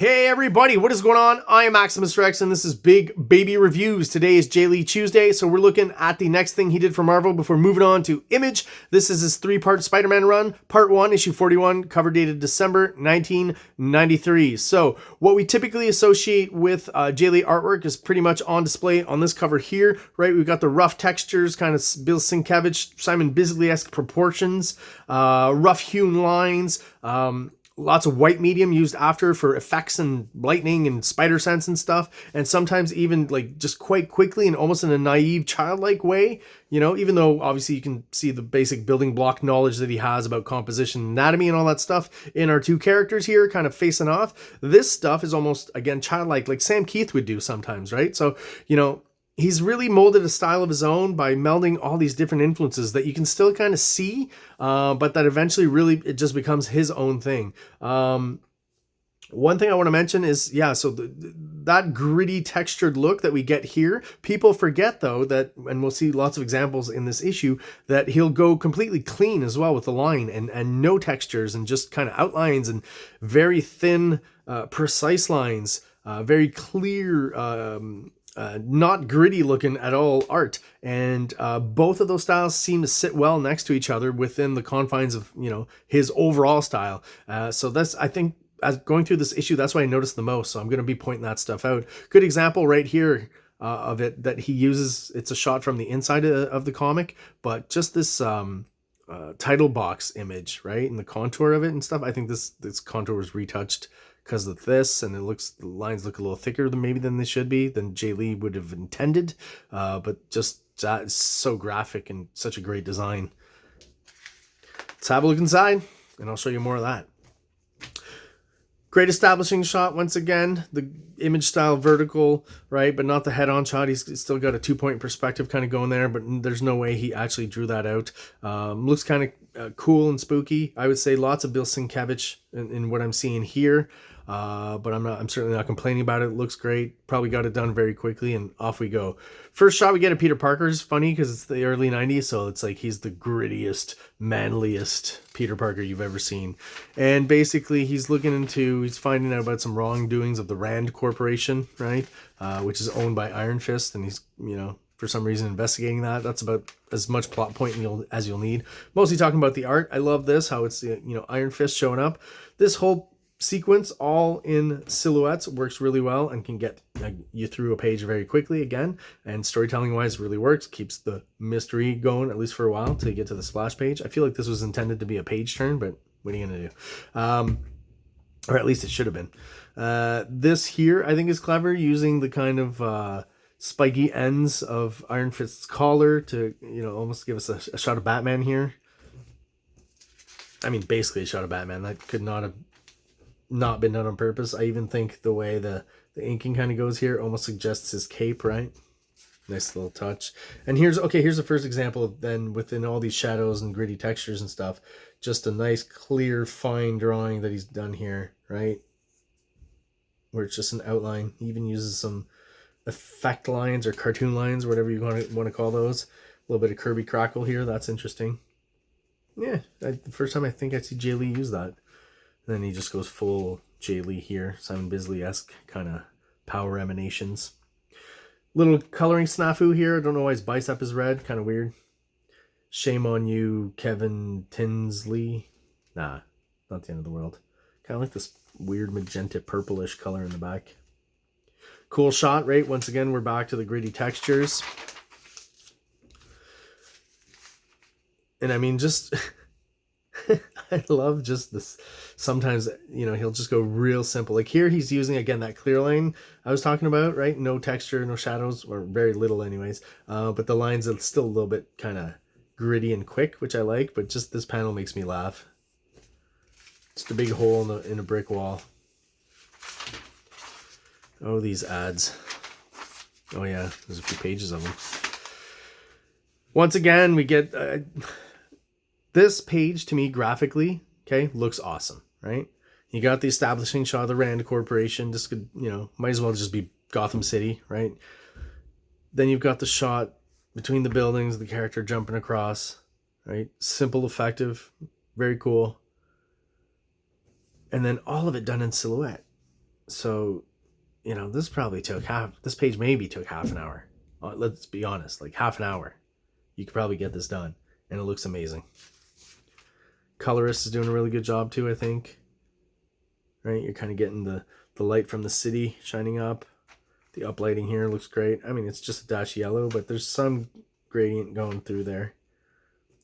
Hey everybody, what is going on? I am Maximus Rex and this is Big Baby Reviews. Today is JAE LEE Tuesday, so we're looking at the next thing he did for Marvel before moving on to Image. This is his 3-part Spider-Man run, Part 1, Issue 41, cover dated December 1993. So what we typically associate with JAE LEE artwork is pretty much on display on this cover here, right? We've got the rough textures, kind of Bill Sienkiewicz, Simon Bisley-esque proportions, rough-hewn lines, lots of white medium used after for effects and lightning and spider sense and stuff. And sometimes even like just quite quickly and almost in a naive childlike way, you know, even though obviously you can see the basic building block knowledge that he has about composition, anatomy and all that stuff in our two characters here kind of facing off. This stuff is almost, again, childlike, like Sam Keith would do sometimes, right? So, you know, he's really molded a style of his own by melding all these different influences that you can still kind of see, but that eventually really it just becomes his own thing. One thing I want to mention is, yeah, so that gritty textured look that we get here, people forget though that, and we'll see lots of examples in this issue, that he'll go completely clean as well with the line and no textures and just kind of outlines and very thin, precise lines, very clear, not gritty looking at all art, and both of those styles seem to sit well next to each other within the confines of, you know, his overall style. So that's, I think, as going through this issue, that's what I noticed the most. So I'm going to be pointing that stuff out. Good example right here of it that he uses. It's a shot from the inside of the comic, but just this title box image, right, and the contour of it and stuff. I think this contour was retouched because of this, and the lines look a little thicker than they should be, than JAE LEE would have intended, but just that is so graphic and such a great design. Let's have a look inside and I'll show you more of that. Great establishing shot once again, the Image style vertical, right, but not the head-on shot. He's still got a 2-point perspective kind of going there, but there's no way he actually drew that out. Looks kind of cool and spooky. I would say lots of Bill Sienkiewicz in what I'm seeing here. But I'm certainly not complaining about it. It looks great. Probably got it done very quickly, and off we go. First shot we get of Peter Parker is funny because it's the early 90s, so it's like he's the grittiest, manliest Peter Parker you've ever seen. And basically he's finding out about some wrongdoings of the Rand Corporation, right? Which is owned by Iron Fist, and he's, you know, for some reason investigating that. That's about as much plot point as you'll need. Mostly talking about the art. I love this, how it's, you know, Iron Fist showing up. This whole sequence all in silhouettes works really well and can get you through a page very quickly again, and storytelling wise really works, keeps the mystery going at least for a while till you get to the splash page. I feel like this was intended to be a page turn, but what are you gonna do? Or at least it should have been. This here I think is clever, using the kind of spiky ends of Iron Fist's collar to, you know, almost give us a shot of Batman here. I mean, basically a shot of Batman. That could not have not been done on purpose. I even think the way the inking kind of goes here almost suggests his cape, right? Nice little touch. And here's the first example of then, within all these shadows and gritty textures and stuff, just a nice clear fine drawing that he's done here, right? Where it's just an outline. He even uses some effect lines or cartoon lines, or whatever you want to call those. A little bit of Kirby crackle here. That's interesting. Yeah, the first time I think I see JAE LEE use that. And then he just goes full JAE LEE here, Simon Bisley-esque kind of power emanations. Little coloring snafu here. I don't know why his bicep is red. Kind of weird. Shame on you, Kevin Tinsley. Nah, not the end of the world. Kind of like this weird magenta purplish color in the back. Cool shot, right? Once again, we're back to the gritty textures. And I mean, just... I love just this. Sometimes, you know, he'll just go real simple. Like here, he's using, again, that clear line I was talking about, right? No texture, no shadows, or very little anyways. But the lines are still a little bit kind of gritty and quick, which I like. But just this panel makes me laugh. Just a big hole in a brick wall. Oh, these ads. Oh, yeah, there's a few pages of them. Once again, we get... this page, to me, graphically, okay, looks awesome, right? You got the establishing shot of the Rand Corporation. This could, you know, might as well just be Gotham City, right? Then you've got the shot between the buildings, the character jumping across, right? Simple, effective, very cool. And then all of it done in silhouette. So, you know, this page maybe took half an hour. Let's be honest, like half an hour. You could probably get this done, and it looks amazing. Colorist is doing a really good job too, I think. Right, you're kind of getting the light from the city shining up. The uplighting here looks great. I mean, it's just a dash yellow, but there's some gradient going through there.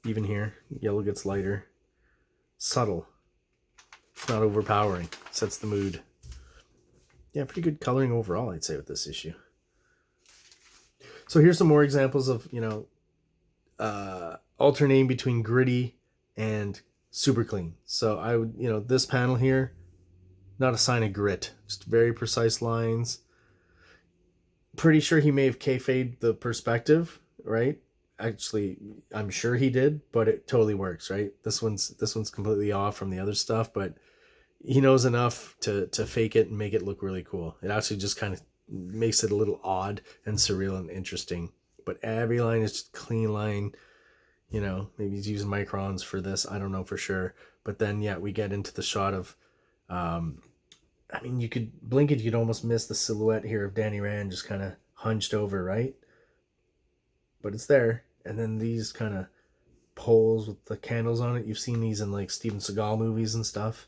Even here, yellow gets lighter. Subtle. It's not overpowering. Sets the mood. Yeah, pretty good coloring overall, I'd say, with this issue. So here's some more examples of, you know, alternating between gritty and super clean. So I would, you know, this panel here, not a sign of grit, just very precise lines. Pretty sure he may have kayfayed the perspective, right? Actually, I'm sure he did, but it totally works, right? This one's completely off from the other stuff, but he knows enough to fake it and make it look really cool. It actually just kind of makes it a little odd and surreal and interesting. But every line is just clean line. You know, maybe he's using microns for this. I don't know for sure. But then, yeah, we get into the shot of, I mean, you could blink it, you'd almost miss the silhouette here of Danny Rand just kind of hunched over, right? But it's there. And then these kind of poles with the candles on it, you've seen these in like Steven Seagal movies and stuff.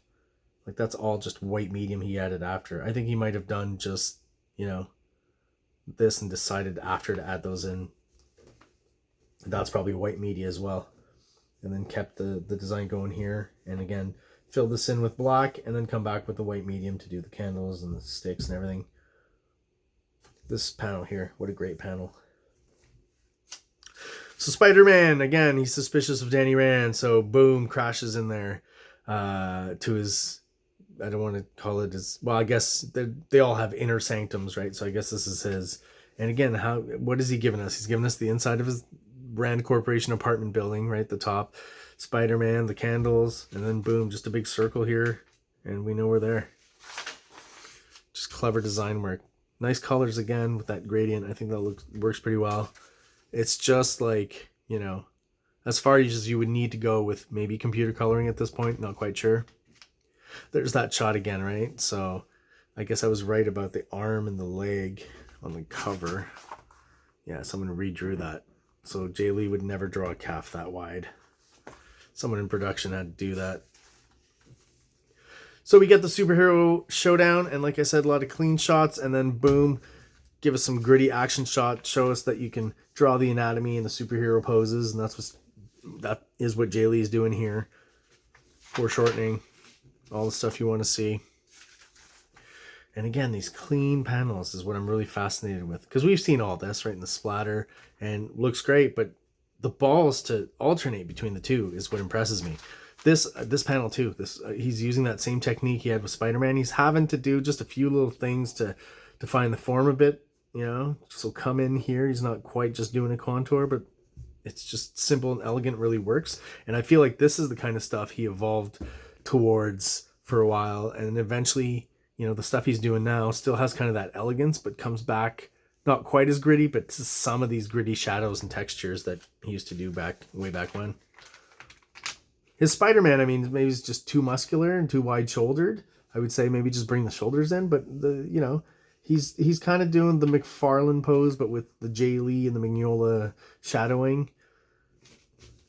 Like that's all just white medium he added after. I think he might have done just, you know, this and decided after to add those in. That's probably white media as well. And then kept the design going here. And again, fill this in with black and then come back with the white medium to do the candles and the sticks and everything. This panel here, what a great panel. So Spider-Man, again, he's suspicious of Danny Rand, so boom, crashes in there to his, I don't want to call it his, well, I guess they all have inner sanctums, right? So I guess this is his. And again, what is he giving us? He's giving us the inside of his Rand Corporation apartment building, right? The top, Spider-Man, the candles, and then boom, just a big circle here, and we know we're there. Just clever design work. Nice colors again with that gradient. I think that works pretty well. It's just like, you know, as far as you would need to go with maybe computer coloring at this point, not quite sure. There's that shot again, right? So I guess I was right about the arm and the leg on the cover. Yeah, someone redrew that. So JAE LEE would never draw a calf that wide. Someone in production had to do that. So we get the superhero showdown, and like I said, a lot of clean shots, and then boom, give us some gritty action shots, show us that you can draw the anatomy and the superhero poses, and that is what JAE LEE is doing here. Foreshortening, all the stuff you want to see. And again, these clean panels is what I'm really fascinated with, because we've seen all this, right, in the splatter, and looks great, but the balls to alternate between the two is what impresses me. This panel too, he's using that same technique he had with Spider-Man. He's having to do just a few little things to define the form a bit, you know. So come in here, he's not quite just doing a contour, but it's just simple and elegant, really works. And I feel like this is the kind of stuff he evolved towards for a while, and eventually, you know, the stuff he's doing now still has kind of that elegance, but comes back not quite as gritty, but to some of these gritty shadows and textures that he used to do way back when. His Spider-Man, I mean, maybe he's just too muscular and too wide-shouldered. I would say maybe just bring the shoulders in, but you know, he's kind of doing the McFarlane pose, but with the JAE LEE and the Mignola shadowing.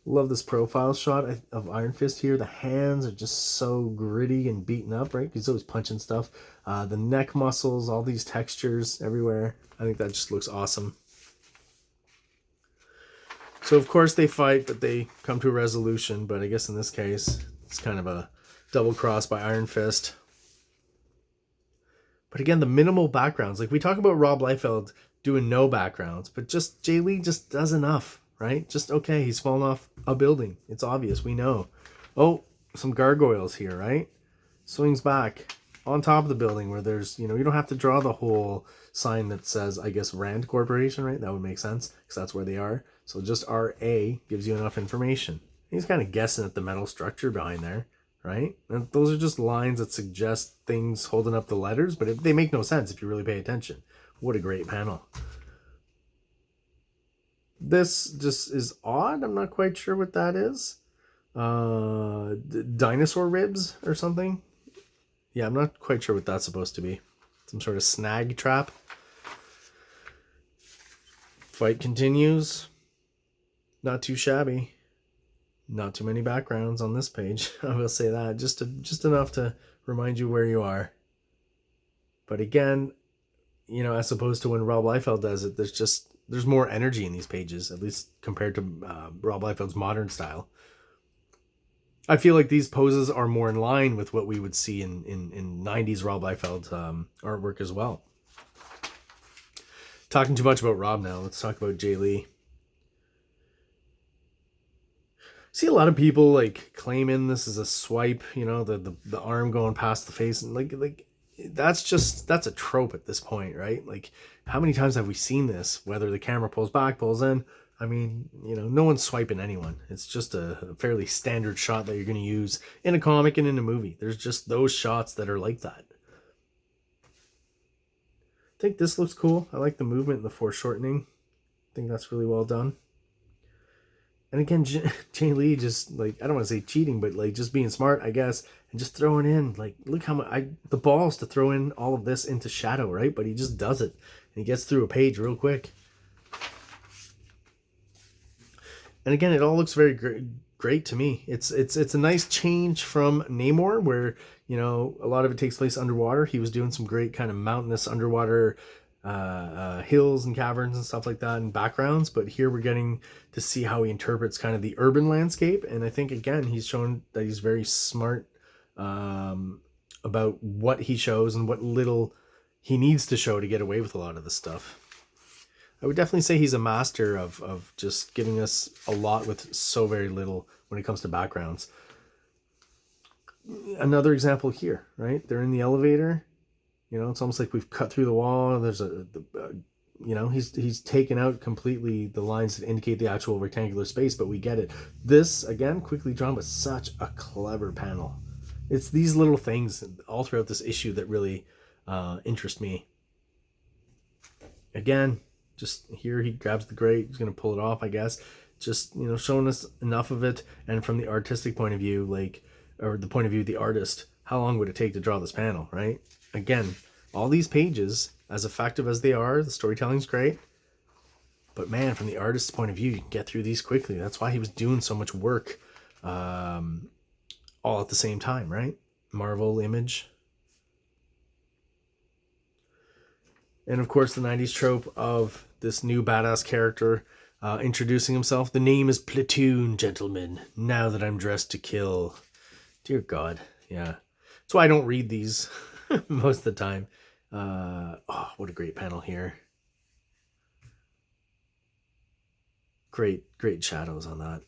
Love this profile shot of Iron Fist here. The hands are just so gritty and beaten up, right? He's always punching stuff. The neck muscles, all these textures everywhere. I think that just looks awesome. So of course they fight, but they come to a resolution. But I guess in this case, it's kind of a double cross by Iron Fist. But again, the minimal backgrounds. Like we talk about Rob Liefeld doing no backgrounds, but just JAE LEE just does enough, right? Just, okay, he's fallen off a building. It's obvious, we know. Oh, some gargoyles here, right? Swings back on top of the building where there's, you know, you don't have to draw the whole sign that says, I guess, Rand Corporation, right? That would make sense because that's where they are. So just RA gives you enough information. He's kind of guessing at the metal structure behind there, right? And those are just lines that suggest things holding up the letters, but they make no sense if you really pay attention. What a great panel. This just is odd. I'm not quite sure what that is. Dinosaur ribs or something. Yeah, I'm not quite sure what that's supposed to be. Some sort of snag trap. Fight continues. Not too shabby. Not too many backgrounds on this page. I will say that. Just enough to remind you where you are. But again, you know, as opposed to when Rob Liefeld does it, there's more energy in these pages, at least compared to Rob Liefeld's modern style. I feel like these poses are more in line with what we would see in 90s Rob Liefeld artwork as well. Talking too much about Rob now. Let's talk about JAE LEE. See a lot of people like claiming this is a swipe, you know, the arm going past the face, and like that's a trope at this point, right? Like, how many times have we seen this? Whether the camera pulls back, pulls in. I mean, you know, no one's swiping anyone. It's just a fairly standard shot that you're going to use in a comic and in a movie. There's just those shots that are like that. I think this looks cool. I like the movement and the foreshortening. I think that's really well done. And again, JAE LEE just, like, I don't want to say cheating, but like just being smart, I guess, and just throwing in, like, look how much, the balls to throw in all of this into shadow, right? But he just does it, and he gets through a page real quick. And again, it all looks very great to me. It's a nice change from Namor, where, you know, a lot of it takes place underwater. He was doing some great kind of mountainous underwater hills and caverns and stuff like that and backgrounds, but here we're getting to see how he interprets kind of the urban landscape. And I think, again, he's shown that he's very smart about what he shows and what little he needs to show to get away with a lot of this stuff. I would definitely say he's a master of just giving us a lot with so very little when it comes to backgrounds. Another example here, right? They're in the elevator. You know, it's almost like we've cut through the wall. There's you know, he's taken out completely the lines that indicate the actual rectangular space, but we get it. This, again, quickly drawn, but such a clever panel. It's these little things all throughout this issue that really interest me. Again, just here he grabs the grate. He's going to pull it off, I guess. Just, you know, showing us enough of it. And from the artistic point of view, like, or the point of view of the artist, how long would it take to draw this panel, right? Again, all these pages, as effective as they are, the storytelling's great. But man, from the artist's point of view, you can get through these quickly. That's why he was doing so much work all at the same time, right? Marvel, Image. And of course, the 90s trope of this new badass character introducing himself. The name is Platoon, gentlemen. Now that I'm dressed to kill. Dear God. Yeah. That's why I don't read these most of the time. Oh, what a great panel here. Great shadows on that.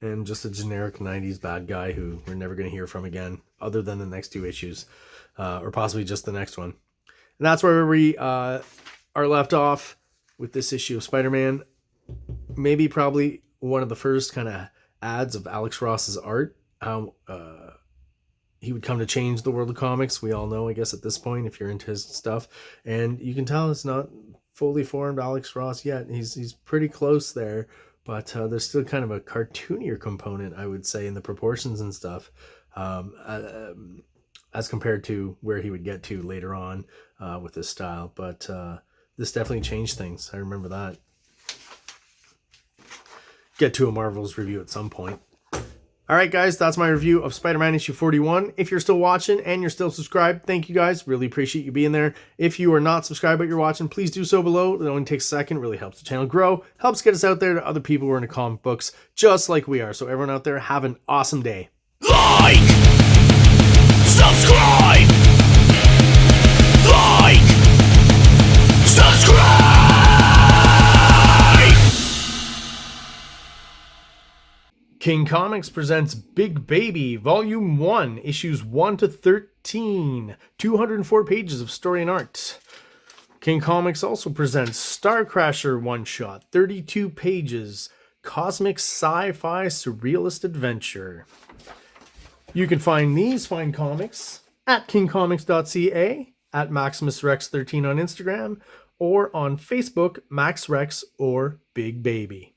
And just a generic 90s bad guy who we're never going to hear from again, other than the next two issues, or possibly just the next one. And that's where we are left off with this issue of Spider-Man. Maybe probably one of the first kind of ads of Alex Ross's art. How he would come to change the world of comics. We all know, I guess, at this point, if you're into his stuff. And you can tell it's not fully formed Alex Ross yet. He's pretty close there. But there's still kind of a cartoonier component, I would say, in the proportions and stuff. As compared to where he would get to later on with this style. But this definitely changed things. I remember that. Get to a Marvel's review at some point. All right, guys, that's my review of Spider-Man issue 41. If you're still watching and you're still subscribed, thank you guys. Really appreciate you being there. If you are not subscribed but you're watching, please do so below. It only takes a second. It really helps the channel grow. Helps get us out there to other people who are into comic books just like we are. So everyone out there, have an awesome day. Like! Subscribe! Like! Subscribe! King Comics presents Big Baby, Volume 1, Issues 1 to 13. 204 pages of story and art. King Comics also presents Star Crasher one-shot, 32 pages, cosmic sci-fi surrealist adventure. You can find these fine comics at KingComics.CA, at MaximusRex13 on Instagram, or on Facebook, MaxRex or Big Baby.